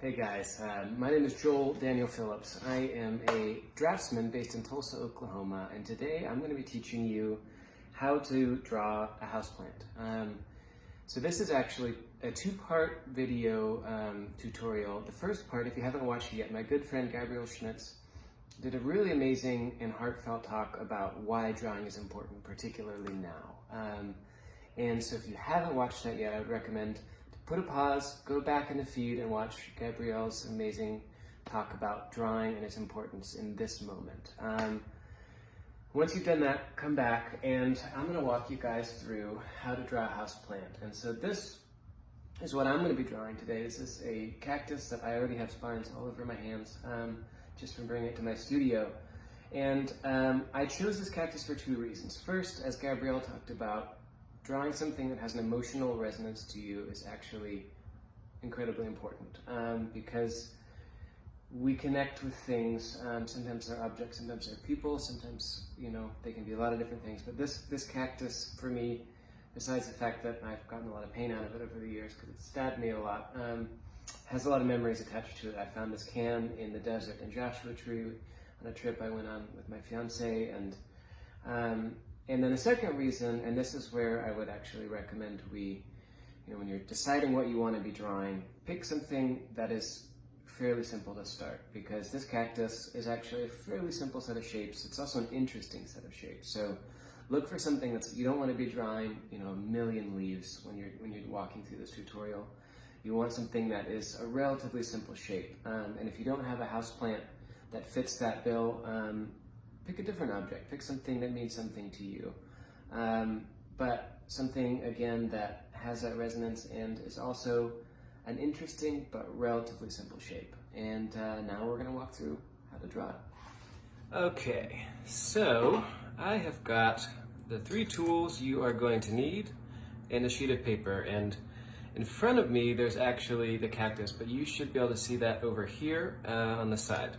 Hey guys, my name is Joel Daniel Phillips. I am a draftsman based in Tulsa, Oklahoma, and today I'm going to be teaching you how to draw a houseplant. So this is actually a two-part video tutorial. The first part, if you haven't watched it yet, my good friend Gabrielle Schmitz did a really amazing and heartfelt talk about why drawing is important, particularly now. And so if you haven't watched that yet, I would recommend to put a pause, go back in the feed and watch Gabrielle's amazing talk about drawing and its importance in this moment. Once you've done that, come back and I'm going to walk you guys through how to draw a houseplant. And so this is what I'm going to be drawing today. This is a cactus that I already have spines all over my hands just from bringing it to my studio. And I chose this cactus for two reasons. First, as Gabrielle talked about, drawing something that has an emotional resonance to you is actually incredibly important because we connect with things. Sometimes they're objects, sometimes they're people, sometimes, they can be a lot of different things. But this cactus, for me, besides the fact that I've gotten a lot of pain out of it over the years because it stabbed me a lot, has a lot of memories attached to it. I found this can in the desert in Joshua Tree on a trip I went on with my fiance, and then the second reason, and this is where I would actually recommend when you're deciding what you want to be drawing, pick something that is fairly simple to start, because this cactus is actually a fairly simple set of shapes. It's also an interesting set of shapes. So look for something you don't want to be drawing, a million leaves when you're walking through this tutorial. You want something that is a relatively simple shape. And if you don't have a houseplant that fits that bill, pick a different object. Pick something that means something to you. But something, again, that has that resonance and is also an interesting but relatively simple shape. And now we're going to walk through how to draw it. Okay, so I have got the three tools you are going to need and a sheet of paper. And in front of me, there's actually the cactus, but you should be able to see that over here on the side.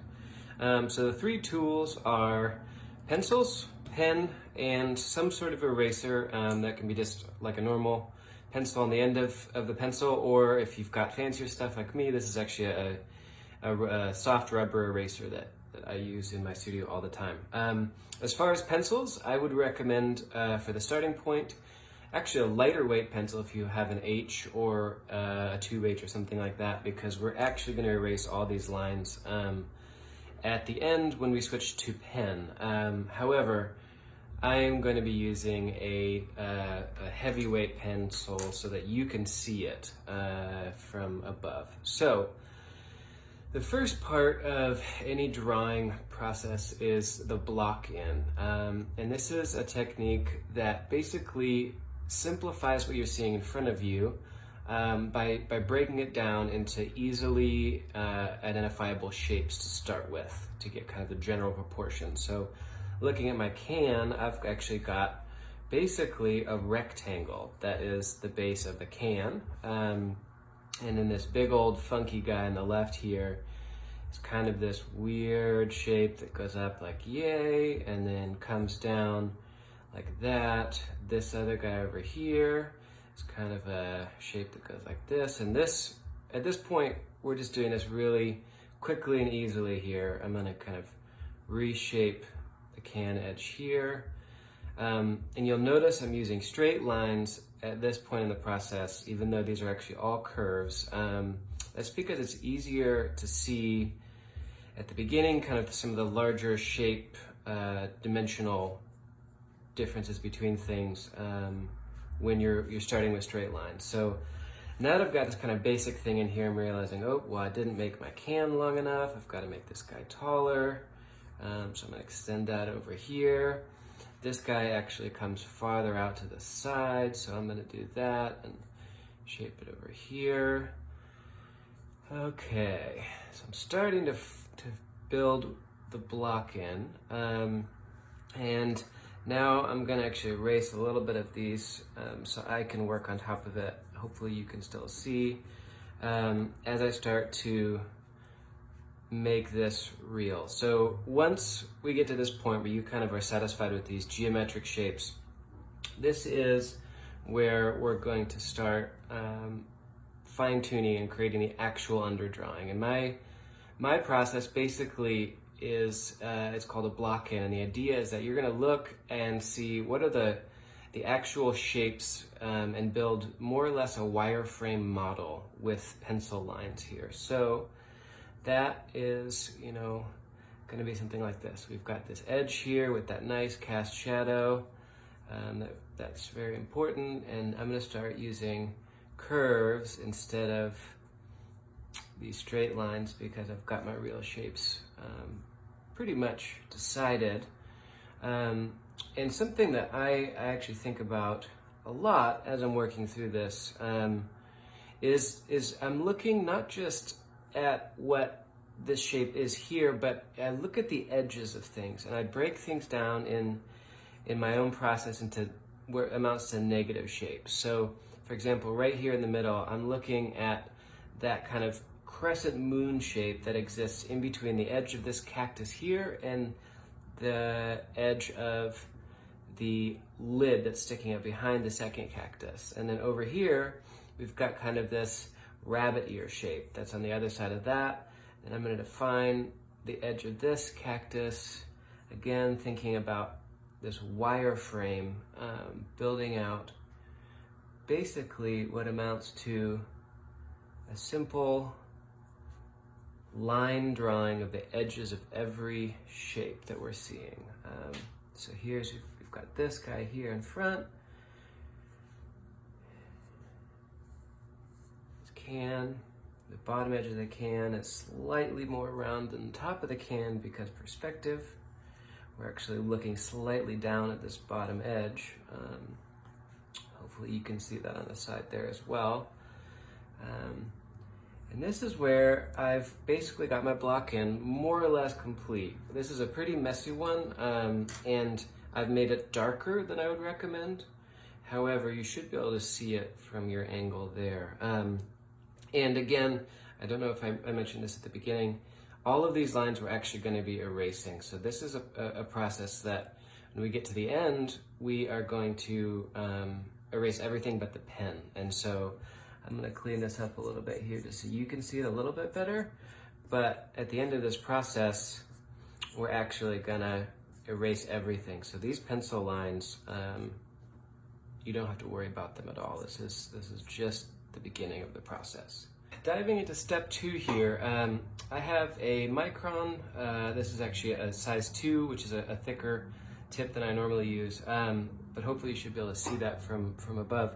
So the three tools are pencils, pen, and some sort of eraser that can be just like a normal pencil on the end of the pencil, or if you've got fancier stuff like me, this is actually a soft rubber eraser that I use in my studio all the time. As far as pencils, I would recommend for the starting point, actually a lighter weight pencil if you have an H or a 2H or something like that, because we're actually going to erase all these lines at the end when we switch to pen. However, I am going to be using a heavyweight pencil so that you can see it from above. So the first part of any drawing process is the block in. And this is a technique that basically simplifies what you're seeing in front of you by breaking it down into easily identifiable shapes to start with, to get kind of the general proportion. So looking at my can, I've actually got basically a rectangle that is the base of the can. And then this big old funky guy on the left here is kind of this weird shape that goes up like yay, and then comes down like that. This other guy over here is kind of a shape that goes like this. And this, at this point, we're just doing this really quickly and easily here. I'm gonna kind of reshape the can edge here. And you'll notice I'm using straight lines at this point in the process, even though these are actually all curves. That's because it's easier to see at the beginning kind of some of the larger shape dimensional differences between things when you're starting with straight lines. So now that I've got this kind of basic thing in here, I'm realizing, oh, well, I didn't make my can long enough. I've got to make this guy taller. So I'm going to extend that over here. This guy actually comes farther out to the side, so I'm going to do that and shape it over here. Okay, so I'm starting to build the block in. And now I'm going to actually erase a little bit of these so I can work on top of it. Hopefully you can still see as I start to make this real. So once we get to this point where you kind of are satisfied with these geometric shapes, this is where we're going to start fine-tuning and creating the actual underdrawing. And my process basically is it's called a block-in, and the idea is that you're going to look and see what are the actual shapes and build more or less a wireframe model with pencil lines here. So that is, going to be something like this. We've got this edge here with that nice cast shadow. That's very important, and I'm going to start using curves instead of these straight lines because I've got my real shapes pretty much decided. And something that I actually think about a lot as I'm working through this is I'm looking not just at what this shape is here, but I look at the edges of things, and I break things down in my own process into where it amounts to negative shapes. So, for example, right here in the middle, I'm looking at that kind of crescent moon shape that exists in between the edge of this cactus here and the edge of the lid that's sticking up behind the second cactus. And then over here, we've got kind of this rabbit ear shape that's on the other side of that. And I'm going to define the edge of this cactus, again, thinking about this wireframe, building out basically what amounts to a simple line drawing of the edges of every shape that we're seeing. So we've got this guy here in front. This can, the bottom edge of the can is slightly more round than the top of the can because perspective. We're actually looking slightly down at this bottom edge. Hopefully you can see that on the side there as well. And this is where I've basically got my block in more or less complete. This is a pretty messy one, and I've made it darker than I would recommend. However, you should be able to see it from your angle there. And again, I don't know if I mentioned this at the beginning, all of these lines we're actually going to be erasing. So this is a process that when we get to the end, we are going to erase everything but the pen. And so I'm going to clean this up a little bit here just so you can see it a little bit better. But at the end of this process, we're actually going to erase everything. So these pencil lines, you don't have to worry about them at all. This is just the beginning of the process. Diving into step 2 here, I have a micron. This is actually a size 2, which is a thicker tip than I normally use. But hopefully you should be able to see that from above.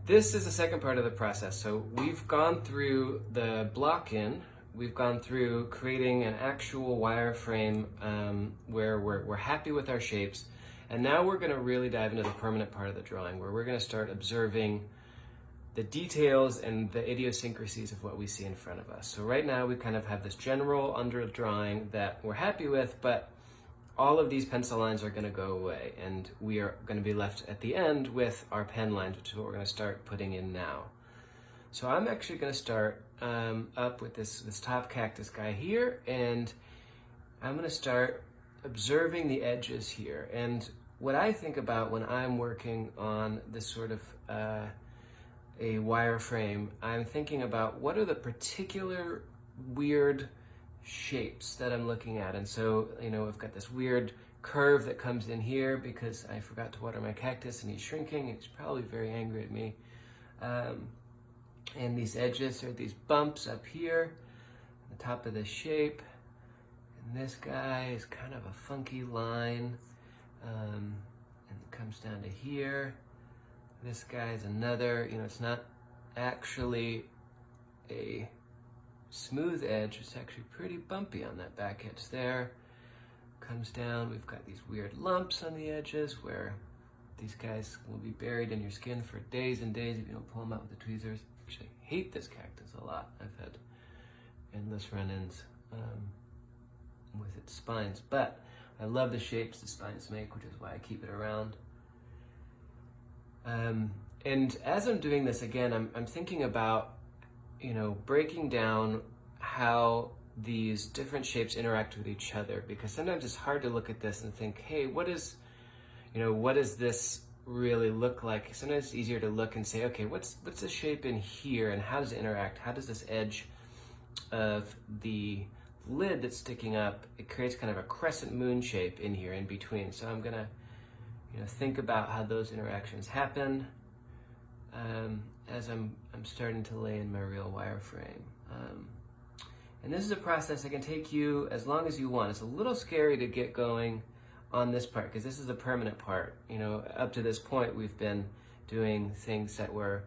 This is the second part of the process. So we've gone through the block-in, we've gone through creating an actual wireframe where we're happy with our shapes, and now we're going to really dive into the permanent part of the drawing, where we're going to start observing the details and the idiosyncrasies of what we see in front of us. So right now we kind of have this general underdrawing that we're happy with, but all of these pencil lines are going to go away, and we are going to be left at the end with our pen lines, which is what we're going to start putting in now. So I'm actually going to start up with this top cactus guy here, and I'm going to start observing the edges here. And what I think about when I'm working on this sort of a wireframe, I'm thinking about what are the particular weird shapes that I'm looking at. And so, I've got this weird curve that comes in here because I forgot to water my cactus and he's shrinking. He's probably very angry at me. And these edges are these bumps up here at the top of the shape. And this guy is kind of a funky line. And it comes down to here. This guy is another, it's not actually a smooth edge, it's actually pretty bumpy on that back edge there. Comes down, we've got these weird lumps on the edges where these guys will be buried in your skin for days and days if you don't pull them out with the tweezers. Actually, I hate this cactus a lot. I've had endless run-ins with its spines, but I love the shapes the spines make, which is why I keep it around. And as I'm doing this again, I'm thinking about breaking down how these different shapes interact with each other, because sometimes it's hard to look at this and think, hey, what is this really look like. Sometimes it's easier to look and say, okay, what's the shape in here and how does it interact? How does this edge of the lid that's sticking up, it creates kind of a crescent moon shape in here in between. So I'm gonna think about how those interactions happen as I'm starting to lay in my real wireframe. And this is a process that can take you as long as you want. It's a little scary to get going on this part because this is a permanent part. Up to this point we've been doing things that were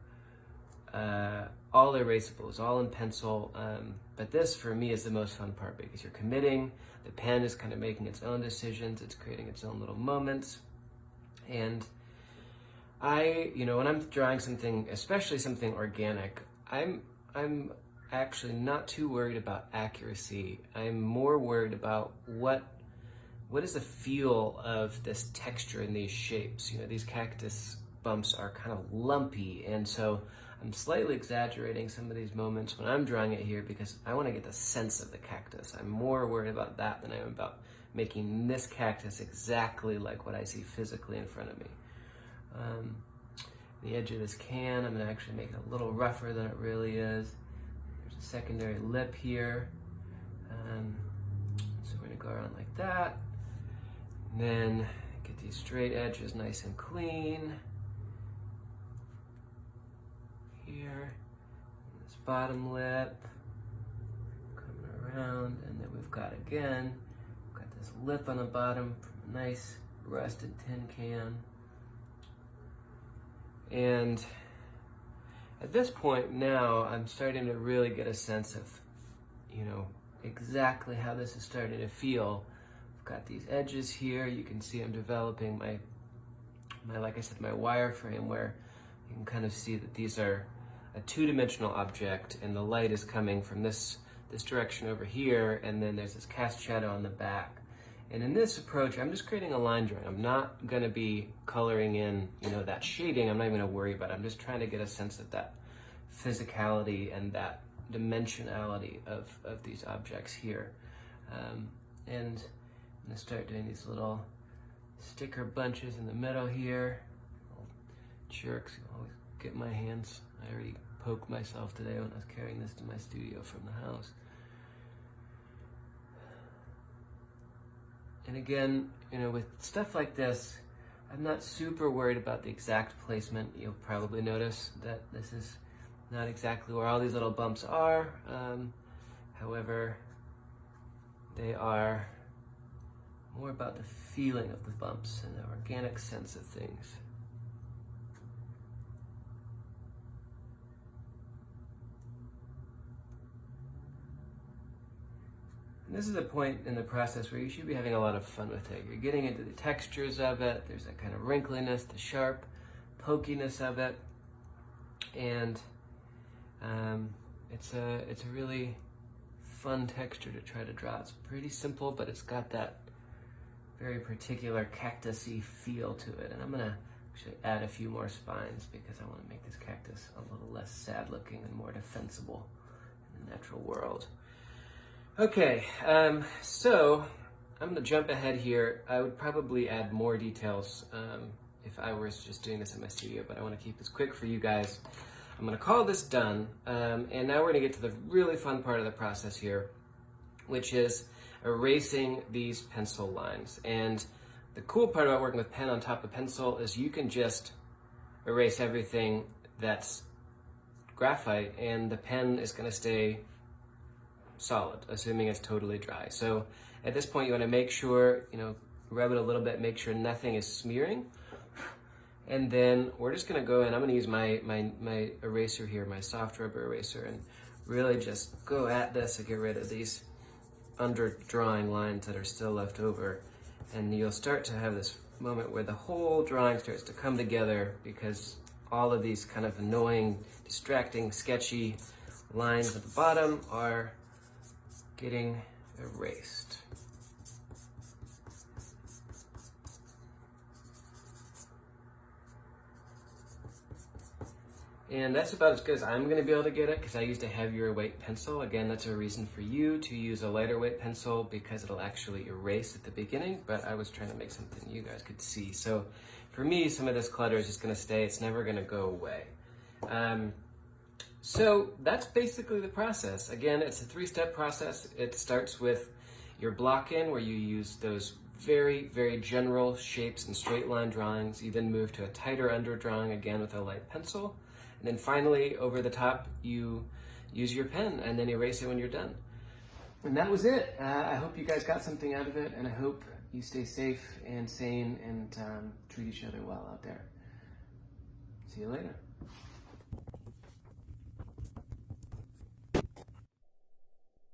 all erasables, all in pencil, but this for me is the most fun part because you're committing, the pen is kind of making its own decisions, it's creating its own little moments. And when I'm drawing something, especially something organic, I'm actually not too worried about accuracy. I'm more worried about what is the feel of this texture in these shapes. These cactus bumps are kind of lumpy, and so I'm slightly exaggerating some of these moments when I'm drawing it here because I want to get the sense of the cactus. I'm more worried about that than I am about making this cactus exactly like what I see physically in front of me. The edge of this can, I'm going to actually make it a little rougher than it really is. There's a secondary lip here. So we're going to go around like that. And then get these straight edges nice and clean. Here, this bottom lip, coming around, and then we've got this lip on the bottom from a nice rusted tin can. And at this point now, I'm starting to really get a sense of, exactly how this is starting to feel. I've got these edges here. You can see I'm developing my like I said, my wireframe, where you can kind of see that these are a two-dimensional object, and the light is coming from this direction over here, and then there's this cast shadow on the back. And in this approach, I'm just creating a line drawing. I'm not going to be coloring in, that shading. I'm not even going to worry about it. I'm just trying to get a sense of that physicality and that dimensionality of these objects here. And I'm going to start doing these little sticker bunches in the middle here. Little jerks, always get my hands. I already poked myself today when I was carrying this to my studio from the house. And again, with stuff like this, I'm not super worried about the exact placement. You'll probably notice that this is not exactly where all these little bumps are. However, they are more about the feeling of the bumps and the organic sense of things. And this is a point in the process where you should be having a lot of fun with it. You're getting into the textures of it. There's that kind of wrinkliness, the sharp pokiness of it. And it's a really fun texture to try to draw. It's pretty simple, but it's got that very particular cactus-y feel to it. And I'm going to actually add a few more spines because I want to make this cactus a little less sad looking and more defensible in the natural world. Okay, so I'm going to jump ahead here. I would probably add more details if I was just doing this in my studio, but I want to keep this quick for you guys. I'm going to call this done, and now we're going to get to the really fun part of the process here, which is erasing these pencil lines. And the cool part about working with pen on top of pencil is you can just erase everything that's graphite, and the pen is going to stay solid, assuming it's totally dry. So at this point, you want to make sure, rub it a little bit, make sure nothing is smearing. And then we're just going to go in. I'm going to use my eraser here, my soft rubber eraser, and really just go at this to get rid of these under drawing lines that are still left over. And you'll start to have this moment where the whole drawing starts to come together because all of these kind of annoying, distracting, sketchy lines at the bottom are getting erased. And that's about as good as I'm going to be able to get it because I used a heavier weight pencil. Again, that's a reason for you to use a lighter weight pencil because it'll actually erase at the beginning, but I was trying to make something you guys could see. So for me, some of this clutter is just going to stay. It's never going to go away. So that's basically the process. Again, it's a 3-step process. It starts with your block in where you use those very, very general shapes and straight line drawings. You then move to a tighter under drawing again with a light pencil. And then finally, over the top, you use your pen and then erase it when you're done. And that was it. I hope you guys got something out of it, and I hope you stay safe and sane and treat each other well out there. See you later.